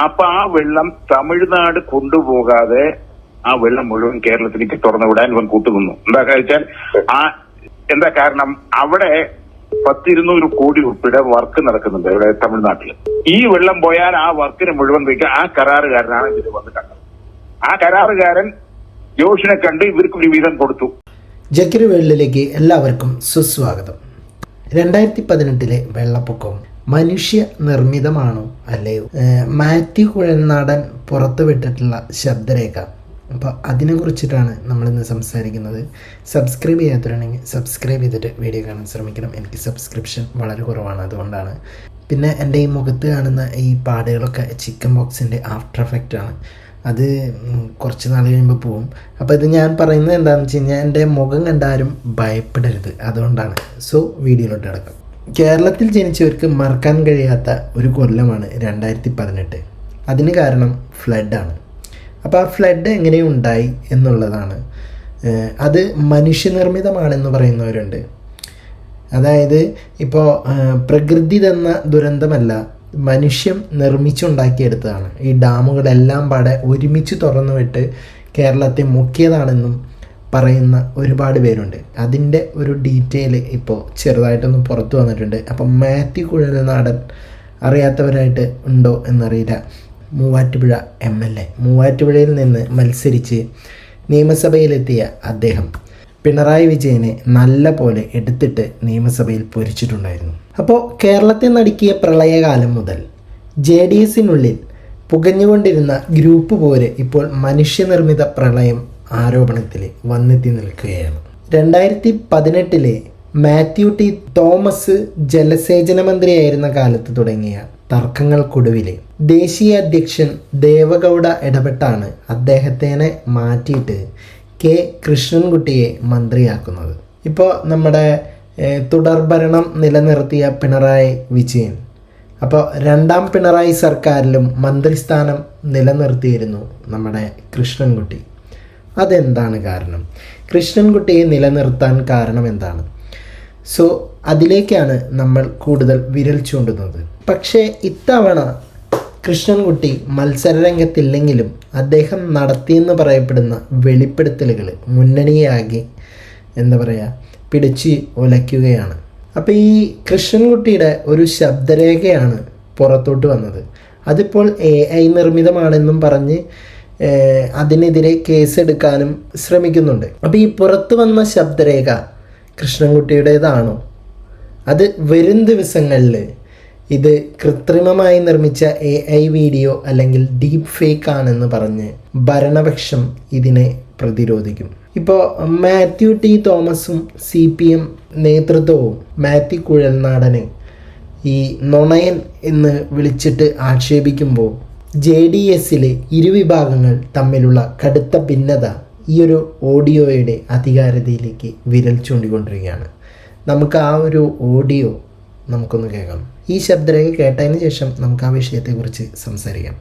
അപ്പൊ ആ വെള്ളം തമിഴ്നാട് കൊണ്ടുപോകാതെ ആ വെള്ളം മുഴുവൻ കേരളത്തിലേക്ക് തുറന്നു വിടാൻ ഇവൻ കൂട്ടുനിന്നു. എന്താ വെച്ചാൽ എന്താ കാരണം, അവിടെ 100-200 കോടി രൂപയുടെ വർക്ക് നടക്കുന്നുണ്ട് ഇവിടെ തമിഴ്നാട്ടിൽ. ഈ വെള്ളം പോയാൽ ആ വർക്കിന് മുഴുവൻ വയ്ക്കാൻ ആ കരാറുകാരനാണ് ഇതിൽ വന്ന് കണ്ടത്. ആ കരാറുകാരൻ ജോഷിനെ കണ്ട് ഇവർക്ക് ഒരു വീതം കൊടുത്തു. ജക്കിർ വേൾഡിലേക്ക് എല്ലാവർക്കും സുസ്വാഗതം. 2018 വെള്ളപ്പൊക്കവും മനുഷ്യ നിർമ്മിതമാണോ അല്ലയോ? മാത്യു കുഴൽനാടൻ പുറത്തുവിട്ടിട്ടുള്ള ശബ്ദരേഖ, അപ്പോൾ അതിനെ കുറിച്ചിട്ടാണ് നമ്മളിന്ന് സംസാരിക്കുന്നത്. സബ്സ്ക്രൈബ് ചെയ്യാത്തവരാണെങ്കിൽ സബ്സ്ക്രൈബ് ചെയ്തിട്ട് വീഡിയോ കാണാൻ ശ്രമിക്കണം. എനിക്ക് സബ്സ്ക്രിപ്ഷൻ വളരെ കുറവാണ്, അതുകൊണ്ടാണ്. പിന്നെ എൻ്റെ ഈ മുഖത്ത് കാണുന്ന ഈ പാടുകളൊക്കെ ചിക്കൻ ബോക്സിൻ്റെ ആഫ്റ്റർ എഫക്റ്റാണ്. അത് കുറച്ച് നാൾ കഴിയുമ്പോൾ പോവും. അപ്പോൾ ഇത് ഞാൻ പറയുന്നത് എന്താണെന്ന് വെച്ച് കഴിഞ്ഞാൽ എൻ്റെ മുഖം കണ്ടാലും ഭയപ്പെടരുത്, അതുകൊണ്ടാണ്. സോ വീഡിയോയിലോട്ട് കിടക്കാം. കേരളത്തിൽ ജനിച്ചവർക്ക് മറക്കാൻ കഴിയാത്ത ഒരു കൊല്ലമാണ് 2018. അതിന് കാരണം ഫ്ലഡാണ്. അപ്പോൾ ആ ഫ്ലഡ് എങ്ങനെയുണ്ടായി എന്നുള്ളതാണ്. അത് മനുഷ്യനിർമ്മിതമാണെന്ന് പറയുന്നവരുണ്ട്. അതായത് ഇപ്പോൾ പ്രകൃതി തന്ന ദുരന്തമല്ല, മനുഷ്യൻ നിർമ്മിച്ചുണ്ടാക്കിയെടുത്തതാണ്. ഈ ഡാമുകളെല്ലാം പാടെ ഒരുമിച്ച് തുറന്നു വിട്ട് കേരളത്തെ മുക്കിയതാണെന്നും പറയുന്ന ഒരുപാട് പേരുണ്ട്. അതിൻ്റെ ഒരു ഡീറ്റെയിൽ ഇപ്പോൾ ചെറുതായിട്ടൊന്ന് പുറത്തു വന്നിട്ടുണ്ട്. അപ്പം മാത്യു കുഴൽനാടൻ അറിയാത്തവരായിട്ട് ഉണ്ടോ എന്നറിയില്ല. മൂവാറ്റുപുഴ MLA, മൂവാറ്റുപുഴയിൽ നിന്ന് മത്സരിച്ച് നിയമസഭയിലെത്തിയ അദ്ദേഹം പിണറായി വിജയനെ നല്ല പോലെ എടുത്തിട്ട് നിയമസഭയിൽ പൊരിച്ചിട്ടുണ്ടായിരുന്നു. അപ്പോൾ കേരളത്തെ നടുക്കിയ പ്രളയകാലം മുതൽ JDSനുള്ളിൽ പുകഞ്ഞുകൊണ്ടിരുന്ന ഗ്രൂപ്പ് പോര് ഇപ്പോൾ മനുഷ്യനിർമ്മിത പ്രളയം ആരോപണത്തിൽ വന്നെത്തി നിൽക്കുകയാണ്. 2018 മാത്യു ടി തോമസ് ജലസേചന മന്ത്രിയായിരുന്ന കാലത്ത് തുടങ്ങിയ തർക്കങ്ങൾക്കൊടുവിൽ ദേശീയ അധ്യക്ഷൻ ദേവഗൗഡ ഇടപെട്ടാണ് അദ്ദേഹത്തിനെ മാറ്റിയിട്ട് K കൃഷ്ണൻകുട്ടിയെ മന്ത്രിയാക്കുന്നത്. ഇപ്പോൾ നമ്മുടെ തുടർഭരണം നിലനിർത്തിയ പിണറായി വിജയൻ, അപ്പോൾ രണ്ടാം പിണറായി സർക്കാരിലും മന്ത്രിസ്ഥാനം നിലനിർത്തിയിരുന്നു നമ്മുടെ കൃഷ്ണൻകുട്ടി. അതെന്താണ് കാരണം? കൃഷ്ണൻകുട്ടിയെ നിലനിർത്താൻ കാരണം എന്താണ്? സോ അതിലേക്കാണ് നമ്മൾ കൂടുതൽ വിരൽ ചൂണ്ടുന്നത്. പക്ഷേ ഇത്തവണ കൃഷ്ണൻകുട്ടി മത്സരരംഗത്തില്ലെങ്കിലും അദ്ദേഹം നടത്തിയെന്ന് പറയപ്പെടുന്ന വെളിപ്പെടുത്തലുകൾ മുന്നണിയാകെ പിടിച്ച് ഉലയ്ക്കുകയാണ്. അപ്പോൾ ഈ കൃഷ്ണൻകുട്ടിയുടെ ഒരു ശബ്ദരേഖയാണ് പുറത്തോട്ട് വന്നത്. അതിപ്പോൾ AI നിർമ്മിതമാണെന്നും പറഞ്ഞ് അതിനെതിരെ കേസെടുക്കാനും ശ്രമിക്കുന്നുണ്ട്. അപ്പോൾ ഈ പുറത്തു വന്ന ശബ്ദരേഖ കൃഷ്ണൻകുട്ടിയുടേതാണോ? അത് വരും ദിവസങ്ങളിൽ ഇത് കൃത്രിമമായി നിർമ്മിച്ച AI വീഡിയോ അല്ലെങ്കിൽ ഡീപ്പ് ഫേക്ക് ആണെന്ന് പറഞ്ഞ് ഭരണപക്ഷം ഇതിനെ പ്രതിരോധിക്കും. ഇപ്പോൾ മാത്യു ടി തോമസും CPM നേതൃത്വവും മാത്യു കുഴൽനാടനെ ഈ നുണയൻ എന്ന് വിളിച്ചിട്ട് ആക്ഷേപിക്കുമ്പോൾ JDSലെ ഇരുവിഭാഗങ്ങൾ തമ്മിലുള്ള കടുത്ത ഭിന്നത ഈ ഒരു ഓഡിയോയുടെ അധികാരതയിലേക്ക് വിരൽ ചൂണ്ടിക്കൊണ്ടിരിക്കുകയാണ്. നമുക്ക് ആ ഒരു ഓഡിയോ നമുക്കൊന്ന് കേൾക്കാം. ഈ ശബ്ദരേഖ കേട്ടതിന് ശേഷം നമുക്ക് ആ വിഷയത്തെക്കുറിച്ച് സംസാരിക്കാം.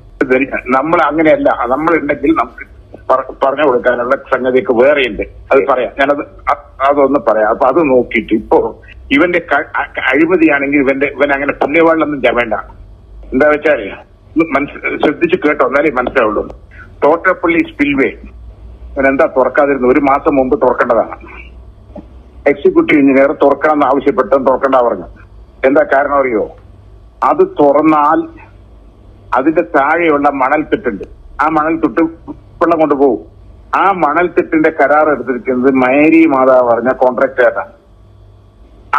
നമ്മൾ അങ്ങനെയല്ല, നമ്മളുണ്ടെങ്കിൽ നമുക്ക് പറഞ്ഞു കൊടുക്കാനുള്ള സംഗതിയൊക്കെ വേറെയുണ്ട്. അത് പറയാം, ഞാനത് അതൊന്ന് പറയാം. അപ്പൊ അത് നോക്കിയിട്ട് ഇപ്പോ ഇവന്റെ അഴിമതിയാണെങ്കിൽ ഇവൻ അങ്ങനെ പുണ്യവാളിലൊന്നും വേണ്ട. എന്താ വെച്ചാല് ശ്രദ്ധിച്ച് കേട്ടോ, എന്നാലേ മനസ്സിലാവുള്ളൂ. തോട്ടപ്പള്ളി സ്പിൽവേ ഇവനെന്താ തുറക്കാതിരുന്നു? 1 മാസം മുമ്പ് തുറക്കേണ്ടതാണ്. എക്സിക്യൂട്ടീവ് എഞ്ചിനീയർ തുറക്കണമെന്ന് ആവശ്യപ്പെട്ടും തുറക്കണ്ട പറഞ്ഞു. എന്താ കാരണം അറിയോ? അത് തുറന്നാൽ അതിന്റെ താഴെയുള്ള മണൽത്തിട്ടുണ്ട്. ആ മണൽത്തിട്ട് വെള്ളം കൊണ്ടുപോകും. ആ മണൽത്തിട്ടിന്റെ കരാർ എടുത്തിരിക്കുന്നത് മേരി മാതാവ് പറഞ്ഞ കോൺട്രാക്ടറാണ്.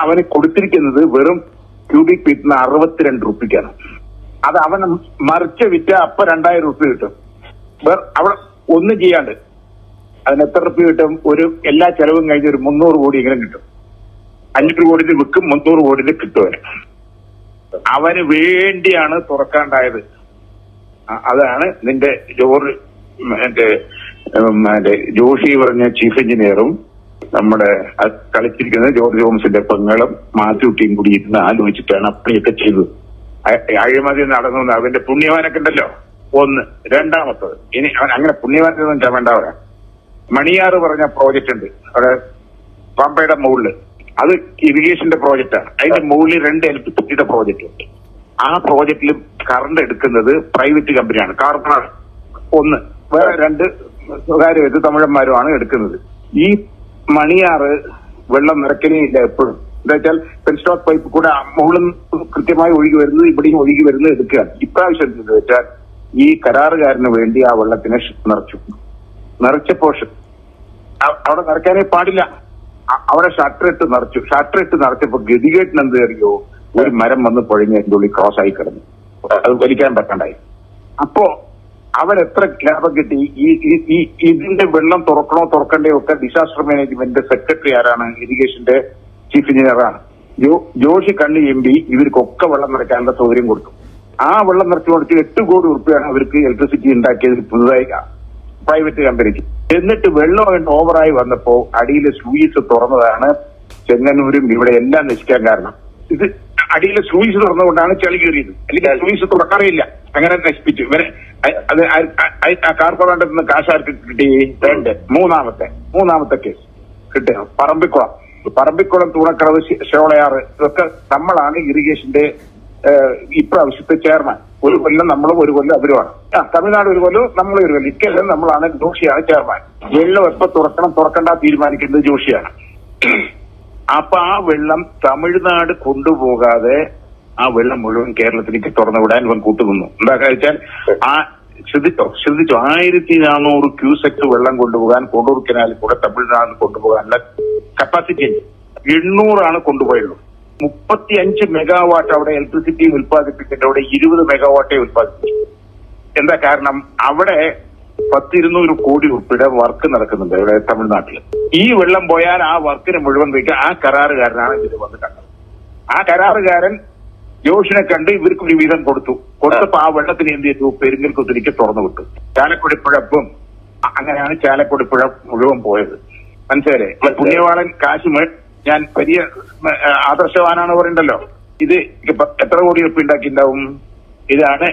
അവന് കൊടുത്തിരിക്കുന്നത് വെറും ക്യൂബിക് ഫീറ്റിന് 62 രൂപയ്ക്കാണ്. അത് അവൻ മറിച്ച് വിറ്റ അപ്പൊ 2000 രൂപ കിട്ടും. അവിടെ ഒന്നും ചെയ്യാണ്ട് അതിന് എത്ര രൂപ കിട്ടും? എല്ലാ ചെലവും കഴിഞ്ഞ് ഒരു 300 കോടി എങ്കിലും കിട്ടും. 500 കോടിയിൽ വിൽക്കും, 300 കോടിയിൽ കിട്ടും. അവന് വേണ്ടിയാണ് തുറക്കാണ്ടായത്. അതാണ് നിന്റെ ജോഷി പറഞ്ഞ ചീഫ് എഞ്ചിനീയറും നമ്മുടെ കളിച്ചിരിക്കുന്നത് ജോർജ് തോമസിന്റെ പെങ്ങളും മാത്യു ടീം കൂടി ഇരുന്ന് ആലോചിച്ചിട്ടാണ് അപ്പണിയൊക്കെ ചെയ്തത്. അഴിമതി നടന്നു. അവന്റെ പുണ്യവാനൊക്കെ ഉണ്ടല്ലോ. ഒന്ന്. രണ്ടാമത്തത്, ഇനി അവൻ അങ്ങനെ പുണ്യവാനൊന്നും വേണ്ടവരാ. മണിയാറ് പറഞ്ഞ പ്രോജക്റ്റ് ഉണ്ട് അവിടെ പമ്പയുടെ മുകളില്. അത് ഇറിഗേഷന്റെ പ്രോജക്റ്റാണ്. അതിന്റെ മുകളിൽ 2 ഇലക്ട്രിസിറ്റിയുടെ പ്രോജക്റ്റ് ഉണ്ട്. ആ പ്രോജക്റ്റിൽ കറണ്ട് എടുക്കുന്നത് പ്രൈവറ്റ് കമ്പനിയാണ്. കാർബൺ ഒന്ന്, വേറെ 2 സ്വകാര്യ വ്യക്തി തമിഴന്മാരുമാണ് എടുക്കുന്നത്. ഈ മണിയാറ് വെള്ളം നിറയ്ക്കലേ ഇല്ല എപ്പോഴും. എന്താ വെച്ചാൽ പെൻസ്റ്റോക്ക് പൈപ്പ് കൂടെ മുകളിൽ കൃത്യമായി ഒഴുകി വരുന്നത് ഇവിടെയും ഒഴുകി വരുന്നത് എടുക്കുകയാണ്. ഇപ്രാവശ്യം എന്താ വെച്ചാൽ ഈ കരാറുകാരന് വേണ്ടി ആ വെള്ളത്തിനെ നിറച്ചപ്പോ അവിടെ നിറയ്ക്കാനേ പാടില്ല. അവിടെ ഷട്ടർ ഇട്ട് നിറച്ചപ്പോ ഗതികേട്ടിന് എന്ത് അറിയോ, ഒരു മരം വന്ന് പൊഴിഞ്ഞ് അതിന്റെ ഉള്ളിൽ ക്രോസ് ആയി കിടന്നു. അത് വലിക്കാൻ പറ്റണ്ടായി. അപ്പോ അവരെത്ര ലാഭം കിട്ടി? ഈ ഇതിന്റെ വെള്ളം തുറക്കണ്ടേ ഒക്കെ ഡിസാസ്റ്റർ മാനേജ്മെന്റ് സെക്രട്ടറി ആരാണ്? ഇറിഗേഷന്റെ ചീഫ് എഞ്ചിനീയറാണ് ജോഷി കണ്ണി MP. ഇവർക്കൊക്കെ വെള്ളം നിറയ്ക്കാനുള്ള സൗകര്യം കൊടുത്തു. ആ വെള്ളം നിറച്ചു കൊടുത്ത് 8 കോടി രൂപയാണ് അവർക്ക് ഇലക്ട്രിസിറ്റി ഉണ്ടാക്കിയത് പുതുതായി പ്രൈവറ്റ് കമ്പനിക്ക്. എന്നിട്ട് വെള്ളം ഓവറായി വന്നപ്പോ അടിയിലെ സ്ലൂയിസ് തുറന്നതാണ് ചെങ്ങന്നൂരും ഇവിടെ എല്ലാം നശിക്കാൻ കാരണം. ഇത് അടിയിലെ സ്ലൂയിസ് തുറന്നുകൊണ്ടാണ് ചെളി കയറിയത്. അല്ലെങ്കിൽ സ്ലൂയിസ് തുറക്കാറില്ല, അങ്ങനെ നശിപ്പിച്ചു ഇവരെ. അത് കാർപ്പറേറ്റിൽ നിന്ന് കാശാർക്ക് കിട്ടി. മൂന്നാമത്തെ കേസ് കിട്ടുക പറമ്പിക്കുളം തൂണക്കടവ് ഷോളയാറ് ഇതൊക്കെ നമ്മളാണ് ഇറിഗേഷന്റെ ഇപ്രാവശ്യത്തെ ചെയർമാൻ. ഒരു കൊല്ലം നമ്മളും ഒരു കൊല്ലം അവരുമാണ്. തമിഴ്നാട് ഒരു കൊല്ലം നമ്മളെ ഒരു കൊല്ലം. ഇക്കെല്ലാം നമ്മളാണ്, ജോഷിയാണ് ചെയർമാൻ. വെള്ളം എപ്പോ തുറക്കണ്ട തീരുമാനിക്കുന്നത് ജോഷിയാണ്. അപ്പൊ ആ വെള്ളം തമിഴ്നാട് കൊണ്ടുപോകാതെ ആ വെള്ളം മുഴുവൻ കേരളത്തിലേക്ക് തുറന്നുവിടാൻ ഇവൻ കൂട്ടുനിന്നു. എന്താ വെച്ചാൽ ശ്രദ്ധിച്ചോ 1400 ക്യൂസെക്സ് വെള്ളം കൊണ്ടുപോകാൻ കൊണ്ടൂർ കനാലിൽ കൂടെ തമിഴ്നാട് കൊണ്ടുപോകാനുള്ള കപ്പാസിറ്റി 800 കൊണ്ടുപോയുള്ളൂ. 35 മെഗാവാട്ട് അവിടെ ഇലക്ട്രിസിറ്റി ഉത്പാദിപ്പിക്കേണ്ട അവിടെ 20 മെഗാവാട്ടേ ഉത്പാദിപ്പിച്ചു. എന്താ കാരണം? അവിടെ 100-200 കോടി രൂപയുടെ വർക്ക് നടക്കുന്നുണ്ട് ഇവിടെ തമിഴ്നാട്ടിൽ. ഈ വെള്ളം പോയാൽ ആ വർക്കിന് മുഴുവൻ വയ്ക്കാൻ ആ കരാറുകാരനാണ് ഇതിൽ വന്ന് കണ്ടത്. ആ കരാറുകാരൻ ജോഷിനെ കണ്ട് ഇവർക്കൊരു വീതം കൊടുത്തപ്പോ ആ വെള്ളത്തിന് എന്ത് ചെയ്തു? പെരിങ്ങൽകുത്തിലേക്ക് തുറന്നു വിട്ടു. ചാലക്കുടി പുഴപ്പം അങ്ങനെയാണ് ചാലക്കുടി പുഴ മുഴുവൻ പോയത്. മനസ്സിലായില്ലേ? പുണ്യവാളൻ കാശ് ഞാൻ വലിയ ആദർശവാനാണ് പറയണ്ടല്ലോ. ഇത് എത്ര കോടി രൂപ ഉണ്ടാക്കിണ്ടാവും? ഇതാണ്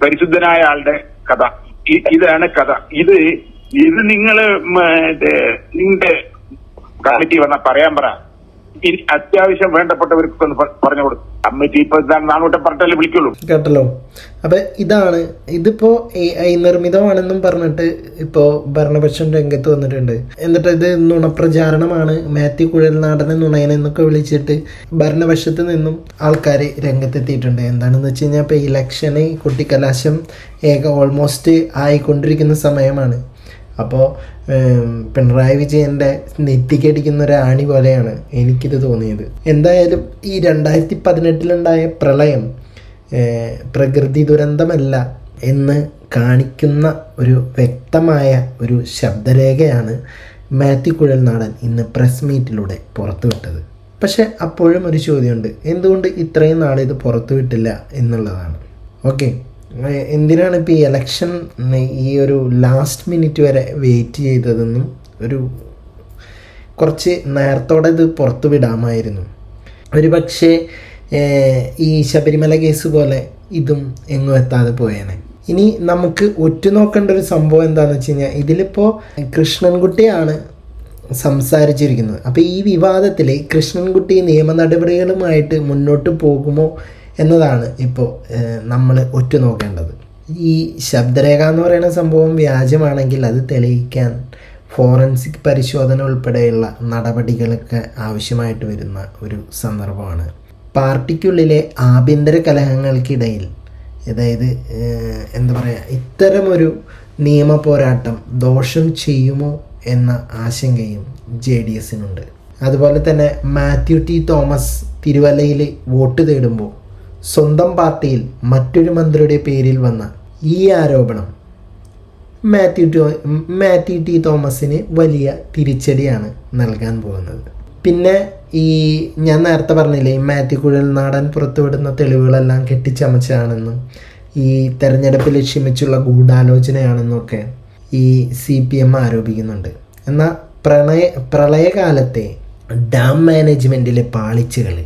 പരിശുദ്ധനായ ആളുടെ കഥ. ഇതാണ് കഥ. ഇത് നിങ്ങള് നിങ്ങളുടെ കമ്മിറ്റി വന്നാ പറയാൻ പറ. ഇനി അത്യാവശ്യം വേണ്ടപ്പെട്ടവർക്ക് ഒന്ന് പറഞ്ഞു കൊടുക്കും. കമ്മിറ്റി ഇപ്പൊ നാനൂറ്റം പറഞ്ഞല്ലേ വിളിക്കുള്ളൂ. കേട്ടല്ലോ. അപ്പൊ ഇതിപ്പോ AI നിർമ്മിതമാണെന്നും പറഞ്ഞിട്ട് ഇപ്പോ ഭരണപക്ഷം രംഗത്ത് വന്നിട്ടുണ്ട്. എന്നിട്ട് ഇത് നുണപ്രചാരണമാണ്, മാത്യു കുഴൽനാടനെ നുണയനെന്നൊക്കെ വിളിച്ചിട്ട് ഭരണപക്ഷത്ത് നിന്നും ആൾക്കാർ രംഗത്തെത്തിയിട്ടുണ്ട്. എന്താണെന്ന് വെച്ച് കഴിഞ്ഞാൽ ഇപ്പൊ ഇലക്ഷന് കൊട്ടിക്കലാശം ഓൾമോസ്റ്റ് ആയിക്കൊണ്ടിരിക്കുന്ന സമയമാണ്. അപ്പോൾ പിണറായി വിജയൻ്റെ നെറ്റിക്കടിക്കുന്ന ഒരു ആണി പോലെയാണ് എനിക്കിത് തോന്നിയത്. എന്തായാലും ഈ 2018 പ്രളയം പ്രകൃതി ദുരന്തമല്ല എന്ന് കാണിക്കുന്ന ഒരു വ്യക്തമായ ഒരു ശബ്ദരേഖയാണ് മാത്യു കുഴൽനാടൻ ഇന്ന് പ്രസ് മീറ്റിലൂടെ പുറത്തുവിട്ടത്. പക്ഷെ അപ്പോഴും ഒരു ചോദ്യമുണ്ട്, എന്തുകൊണ്ട് ഇത്രയും നാളിത് പുറത്തുവിട്ടില്ല എന്നുള്ളതാണ്. ഓക്കെ, എന്തിനാണ് ഇപ്പോൾ ഈ ഇലക്ഷൻ ഈ ഒരു ലാസ്റ്റ് മിനിറ്റ് വരെ വെയിറ്റ് ചെയ്തതെന്നും കുറച്ച് നേരത്തോടെ ഇത് പുറത്തു വിടാമായിരുന്നു. ഒരു പക്ഷേ ഈ ശബരിമല കേസ് പോലെ ഇതും എങ്ങും എത്താതെ പോയേനെ. ഇനി നമുക്ക് ഒറ്റുനോക്കേണ്ട ഒരു സംഭവം എന്താണെന്ന് വെച്ച് കഴിഞ്ഞാൽ, ഇതിലിപ്പോൾ കൃഷ്ണൻകുട്ടിയാണ് സംസാരിച്ചിരിക്കുന്നത്. അപ്പോൾ ഈ വിവാദത്തിൽ കൃഷ്ണൻകുട്ടി നിയമ നടപടികളുമായിട്ട് മുന്നോട്ട് പോകുമോ എന്നതാണ് ഇപ്പോൾ നമ്മൾ ഒറ്റുനോക്കേണ്ടത്. ഈ ശബ്ദരേഖ എന്ന് പറയുന്ന സംഭവം വ്യാജമാണെങ്കിൽ അത് തെളിയിക്കാൻ ഫോറൻസിക് പരിശോധന ഉൾപ്പെടെയുള്ള നടപടികളൊക്കെ ആവശ്യമായിട്ട് വരുന്ന ഒരു സന്ദർഭമാണ്. പാർട്ടിക്കുള്ളിലെ ആഭ്യന്തര കലഹങ്ങൾക്കിടയിൽ, അതായത് എന്താ പറയുക, ഇത്തരമൊരു നിയമ പോരാട്ടം ദോഷം ചെയ്യുമോ എന്ന ആശങ്കയും JDSനുണ്ട്. അതുപോലെ തന്നെ മാത്യു T. തോമസ് തിരുവല്ലയിൽ വോട്ട് തേടുമ്പോൾ സ്വന്തം പാർട്ടിയിൽ മറ്റൊരു മന്ത്രിയുടെ പേരിൽ വന്ന ഈ ആരോപണം മാത്യു T. തോമസിന് വലിയ തിരിച്ചടിയാണ് നൽകാൻ പോകുന്നത്. പിന്നെ ഞാൻ നേരത്തെ പറഞ്ഞില്ലേ, മാത്യു കുഴൽനാടൻ പുറത്തുവിടുന്ന തെളിവുകളെല്ലാം കെട്ടിച്ചമച്ചാണെന്നും ഈ തെരഞ്ഞെടുപ്പ് ലക്ഷ്യം വെച്ചുള്ള ഗൂഢാലോചനയാണെന്നൊക്കെ ഈ CPM ആരോപിക്കുന്നുണ്ട്. എന്നാൽ പ്രളയകാലത്തെ ഡാം മാനേജ്മെൻറ്റിലെ പാളിച്ചകൾ,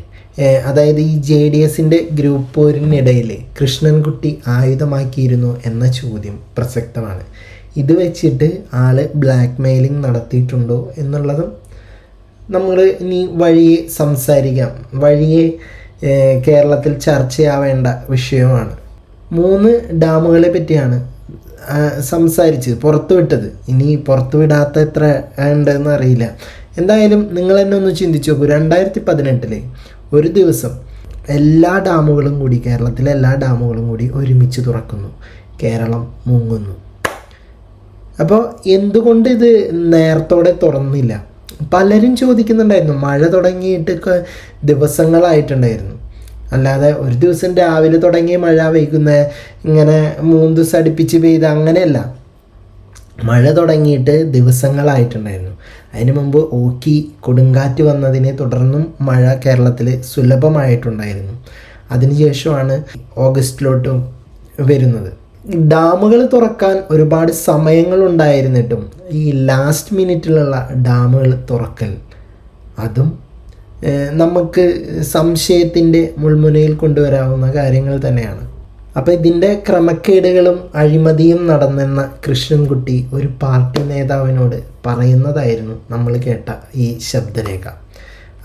അതായത് ഈ JDSൻ്റെ ഗ്രൂപ്പ് പോരിനിടയിൽ കൃഷ്ണൻകുട്ടി ആയുധമാക്കിയിരുന്നു എന്ന ചോദ്യം പ്രസക്തമാണ്. ഇത് വെച്ചിട്ട് ആള് ബ്ലാക്ക് മെയിലിംഗ് നടത്തിയിട്ടുണ്ടോ എന്നുള്ളതും നമ്മൾ ഇനി വഴിയെ സംസാരിക്കാം. വഴിയെ കേരളത്തിൽ ചർച്ചയാവേണ്ട വിഷയമാണ്. 3 ഡാമുകളെ പറ്റിയാണ് സംസാരിച്ച് പുറത്തുവിട്ടത്. ഇനി പുറത്തുവിടാത്ത എത്ര ഉണ്ടെന്ന് അറിയില്ല. എന്തായാലും നിങ്ങൾ തന്നെ ഒന്ന് ചിന്തിച്ച് നോക്കൂ. 2018 ഒരു ദിവസം എല്ലാ ഡാമുകളും കൂടി, കേരളത്തിലെ എല്ലാ ഡാമുകളും കൂടി ഒരുമിച്ച് തുറക്കുന്നു, കേരളം മുങ്ങുന്നു. അപ്പോൾ എന്തുകൊണ്ട് ഇത് നേരത്തോടെ തുറന്നില്ല? പലരും ചോദിക്കുന്നുണ്ടായിരുന്നു. മഴ തുടങ്ങിയിട്ട് ദിവസങ്ങളായിട്ടുണ്ടായിരുന്നു. അല്ലാതെ ഒരു ദിവസം രാവിലെ തുടങ്ങിയ മഴ ഇങ്ങനെ 3 ദിവസം അടുപ്പിച്ച് പെയ്ത് അങ്ങനെയല്ല. മഴ തുടങ്ങിയിട്ട് ദിവസങ്ങളായിട്ടുണ്ടായിരുന്നു. അതിന് മുമ്പ് ഓക്കി കൊടുങ്കാറ്റ് വന്നതിനെ തുടർന്നും മഴ കേരളത്തിൽ സുലഭമായിട്ടുണ്ടായിരുന്നു. അതിനുശേഷമാണ് ഓഗസ്റ്റിലോട്ടും വരുന്നത്. ഡാമുകൾ തുറക്കാൻ ഒരുപാട് സമയങ്ങളുണ്ടായിരുന്നിട്ടും ഈ ലാസ്റ്റ് മിനിറ്റിലുള്ള ഡാമുകൾ തുറക്കൽ, അതും നമുക്ക് സംശയത്തിൻ്റെ മുൾമുനയിൽ കൊണ്ടുവരാവുന്ന കാര്യങ്ങൾ തന്നെയാണ്. അപ്പോൾ ഇതിൻ്റെ ക്രമക്കേടുകളും അഴിമതിയും നടന്നെന്ന കൃഷ്ണൻകുട്ടി ഒരു പാർട്ടി നേതാവിനോട് പറയുന്നതായിരുന്നു നമ്മൾ കേട്ട ഈ ശബ്ദരേഖ.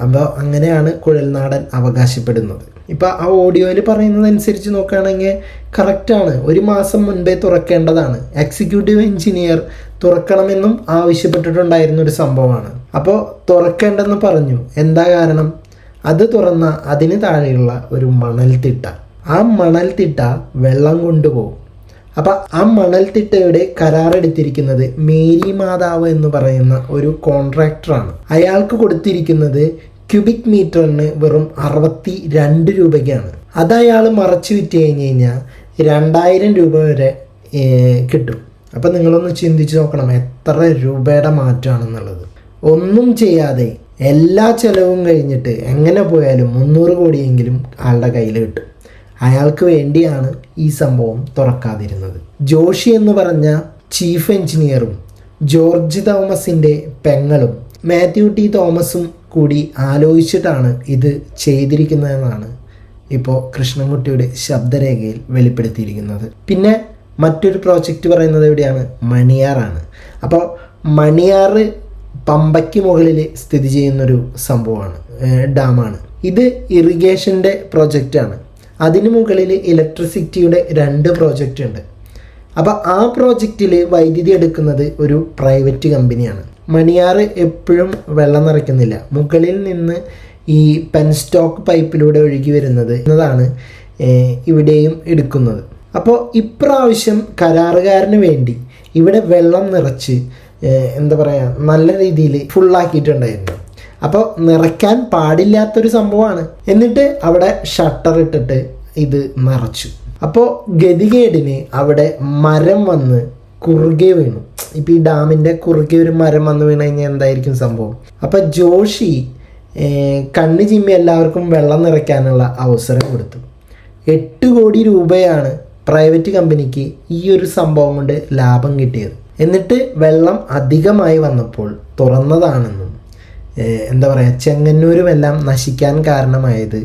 അപ്പോൾ അങ്ങനെയാണ് കുഴൽനാടൻ അവകാശപ്പെടുന്നത്. ഇപ്പോൾ ആ ഓഡിയോയിൽ പറയുന്നതനുസരിച്ച് നോക്കുകയാണെങ്കിൽ കറക്റ്റാണ്. 1 മാസം മുൻപേ തുറക്കേണ്ടതാണ്. എക്സിക്യൂട്ടീവ് എഞ്ചിനീയർ തുറക്കണമെന്നും ആവശ്യപ്പെട്ടിട്ടുണ്ടായിരുന്ന ഒരു സംഭവമാണ്. അപ്പോൾ തുറക്കേണ്ടെന്ന് പറഞ്ഞു. എന്താ കാരണം? അത് തുറന്ന അതിന് താഴെയുള്ള ഒരു മണൽത്തിട്ട, ആ മണൽത്തിട്ട വെള്ളം കൊണ്ടുപോകും. അപ്പം ആ മണൽത്തിട്ടയുടെ കരാറെടുത്തിരിക്കുന്നത് മേരി മാതാവ് എന്ന് പറയുന്ന ഒരു കോൺട്രാക്ടറാണ്. അയാൾക്ക് കൊടുത്തിരിക്കുന്നത് ക്യൂബിക് മീറ്ററിന് വെറും 62 രൂപയ്ക്കാണ്. അത് അയാൾ മറച്ചു വിറ്റ് കഴിഞ്ഞാൽ 2000 രൂപ വരെ കിട്ടും. അപ്പം നിങ്ങളൊന്ന് ചിന്തിച്ച് നോക്കണം എത്ര രൂപയുടെ മാറ്റമാണെന്നുള്ളത്. ഒന്നും ചെയ്യാതെ എല്ലാ ചെലവും കഴിഞ്ഞിട്ട് എങ്ങനെ പോയാലും 300 കോടിയെങ്കിലും ആളുടെ കയ്യിൽ കിട്ടും. അയാൾക്ക് വേണ്ടിയാണ് ഈ സംഭവം തുറക്കാതിരുന്നത്. ജോഷി എന്ന് പറഞ്ഞ ചീഫ് എഞ്ചിനീയറും ജോർജ് തോമസിൻ്റെ പെങ്ങളും മാത്യു ടി തോമസും കൂടി ആലോചിച്ചിട്ടാണ് ഇത് ചെയ്തിരിക്കുന്നതെന്നാണ് ഇപ്പോൾ കൃഷ്ണൻകുട്ടിയുടെ ശബ്ദരേഖയിൽ വെളിപ്പെടുത്തിയിരിക്കുന്നത്. പിന്നെ മറ്റൊരു പ്രോജക്റ്റ് പറയുന്നത് എവിടെയാണ്? മണിയാറാണ്. അപ്പോൾ മണിയാർ പമ്പയ്ക്ക് മുകളിൽ സ്ഥിതി ചെയ്യുന്നൊരു സംഭവമാണ്, ഡാമാണ്. ഇത് ഇറിഗേഷൻ്റെ പ്രോജക്റ്റാണ്. അതിന് മുകളിൽ ഇലക്ട്രിസിറ്റിയുടെ 2 പ്രോജക്റ്റ് ഉണ്ട്. അപ്പോൾ ആ പ്രോജക്റ്റിൽ വൈദ്യുതി എടുക്കുന്നത് ഒരു പ്രൈവറ്റ് കമ്പനിയാണ്. മണിയാർ എപ്പോഴും വെള്ളം നിറയ്ക്കുന്നില്ല. മുകളിൽ നിന്ന് ഈ പെൻസ്റ്റോക്ക് പൈപ്പിലൂടെ ഒഴുകി വരുന്നത് എന്നതാണ് ഇവിടെയും എടുക്കുന്നത്. അപ്പോൾ ഇപ്രാവശ്യം കരാറുകാരന് വേണ്ടി ഇവിടെ വെള്ളം നിറച്ച് എന്താ പറയുക നല്ല രീതിയിൽ ഫുള്ളാക്കിയിട്ടുണ്ടായിരുന്നു. അപ്പോൾ നിറയ്ക്കാൻ പാടില്ലാത്തൊരു സംഭവമാണ്. എന്നിട്ട് അവിടെ ഷട്ടർ ഇട്ടിട്ട് ഇത് നിറച്ചു. അപ്പോൾ ഗതികേടിന് അവിടെ മരം വന്ന് കുറുകെ വീണു. ഇപ്പം ഈ ഡാമിൻ്റെ കുറുകെ ഒരു മരം വന്ന് വീണ് കഴിഞ്ഞാൽ എന്തായിരിക്കും സംഭവം? അപ്പം ജോഷി കണ്ണ് ചിമ്മി എല്ലാവർക്കും വെള്ളം നിറയ്ക്കാനുള്ള അവസരം കൊടുത്തു. 8 കോടി രൂപയാണ് പ്രൈവറ്റ് കമ്പനിക്ക് ഈ ഒരു സംഭവം കൊണ്ട് ലാഭം കിട്ടിയത്. എന്നിട്ട് വെള്ളം അധികമായി വന്നപ്പോൾ തുറന്നതാണെന്നും എന്താ പറയുക ചെങ്ങന്നൂരുമെല്ലാം നശിക്കാൻ കാരണമായത്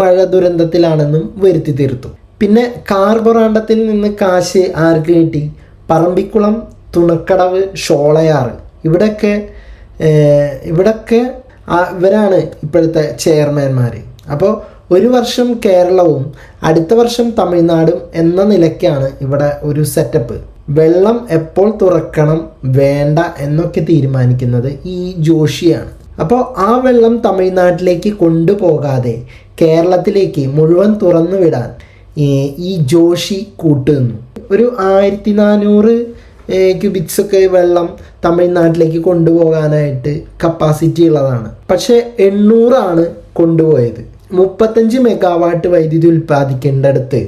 മഴ ദുരന്തത്തിലാണെന്നും വരുത്തി തീർത്തു. പിന്നെ കാർബറാണ്ടത്തിൽ നിന്ന് കാശ് ആർക്ക് കിട്ടി? പറമ്പിക്കുളം, തുണക്കടവ്, ഷോളയാറ് ഇവിടൊക്കെ ഇവരാണ് ഇപ്പോഴത്തെ ചെയർമാൻമാർ. അപ്പോൾ ഒരു വർഷം കേരളവും അടുത്ത വർഷം തമിഴ്നാടും എന്ന നിലയ്ക്കാണ് ഇവിടെ ഒരു സെറ്റപ്പ്. വെള്ളം എപ്പോൾ തുറക്കണം വേണ്ട എന്നൊക്കെ തീരുമാനിക്കുന്നത് ഈ ജോഷിയാണ്. അപ്പോൾ ആ വെള്ളം തമിഴ്നാട്ടിലേക്ക് കൊണ്ടുപോകാതെ കേരളത്തിലേക്ക് മുഴുവൻ തുറന്നു വിടാൻ ഈ ജോഷി കൂട്ടുന്നു. ഒരു 1400 ക്യൂബിക്സ് ഒക്കെ വെള്ളം തമിഴ്നാട്ടിലേക്ക് കൊണ്ടുപോകാനായിട്ട് കപ്പാസിറ്റി ഉള്ളതാണ്. പക്ഷേ 800 കൊണ്ടുപോയത്. 35 മെഗാവാട്ട് വൈദ്യുതി ഉൽപ്പാദിക്കേണ്ടടുത്ത്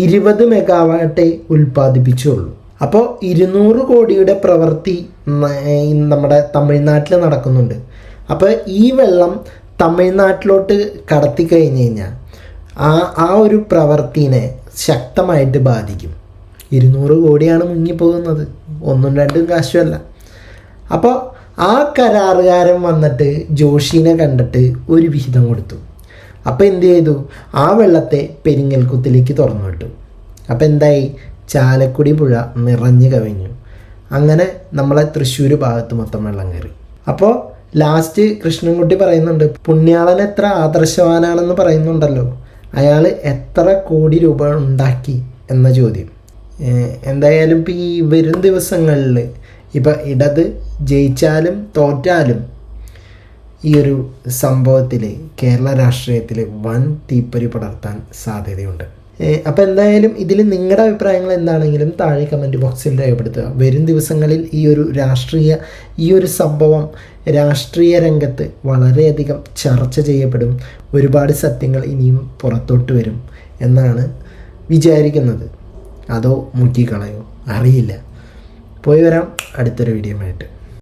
20 മെഗാവാട്ടേ ഉൽപ്പാദിപ്പിച്ചുള്ളൂ. അപ്പോൾ 200 കോടിയുടെ പ്രവൃത്തി നമ്മുടെ തമിഴ്നാട്ടിൽ നടക്കുന്നുണ്ട്. അപ്പോൾ ഈ വെള്ളം തമിഴ്നാട്ടിലോട്ട് കടത്തി കഴിഞ്ഞ് കഴിഞ്ഞാൽ ആ ഒരു പ്രവൃത്തിനെ ശക്തമായിട്ട് ബാധിക്കും. 200 കോടിയാണ് മുങ്ങിപ്പോകുന്നത്, 1-2 കാശുമല്ല. അപ്പോൾ ആ കരാറുകാരൻ വന്നിട്ട് ജോഷിനെ കണ്ടിട്ട് ഒരു വിഹിതം കൊടുത്തു. അപ്പോൾ എന്ത് ചെയ്തു? ആ വെള്ളത്തെ പെരിങ്ങൽകുത്തിലേക്ക് തുറന്നു വിട്ടു. അപ്പോൾ എന്തായി? ചാലക്കുടി പുഴ നിറഞ്ഞു കവിഞ്ഞു. അങ്ങനെ നമ്മളെ തൃശ്ശൂർ ഭാഗത്ത് മൊത്തം വെള്ളം കയറി. അപ്പോൾ ലാസ്റ്റ് കൃഷ്ണൻകുട്ടി പറയുന്നുണ്ട്, പുണ്യാളൻ എത്ര ആദർശവാനാണെന്ന് പറയുന്നുണ്ടല്ലോ, അയാൾ എത്ര കോടി രൂപ ഉണ്ടാക്കി എന്ന ചോദ്യം. എന്തായാലും ഇപ്പോൾ ഈ വരും ദിവസങ്ങളിൽ ഇപ്പം ഇടത് ജയിച്ചാലും തോറ്റാലും ഈ ഒരു സംഭവത്തിൽ കേരള രാഷ്ട്രീയത്തിൽ വൻ തീപ്പൊരി പടർത്താൻ സാധ്യതയുണ്ട്. അപ്പോൾ എന്തായാലും ഇതിൽ നിങ്ങളുടെ അഭിപ്രായങ്ങൾ എന്താണെങ്കിലും താഴെ കമൻറ്റ് ബോക്സിൽ രേഖപ്പെടുത്തുക. വരും ദിവസങ്ങളിൽ ഈ ഒരു സംഭവം രാഷ്ട്രീയ രംഗത്ത് വളരെയധികം ചർച്ച ചെയ്യപ്പെടും. ഒരുപാട് സത്യങ്ങൾ ഇനിയും പുറത്തോട്ട് വരും എന്നാണ് വിചാരിക്കുന്നത്. അതോ മുക്കിക്കളയോ അറിയില്ല. പോയി വരാം അടുത്തൊരു വീഡിയോ ആയിട്ട്.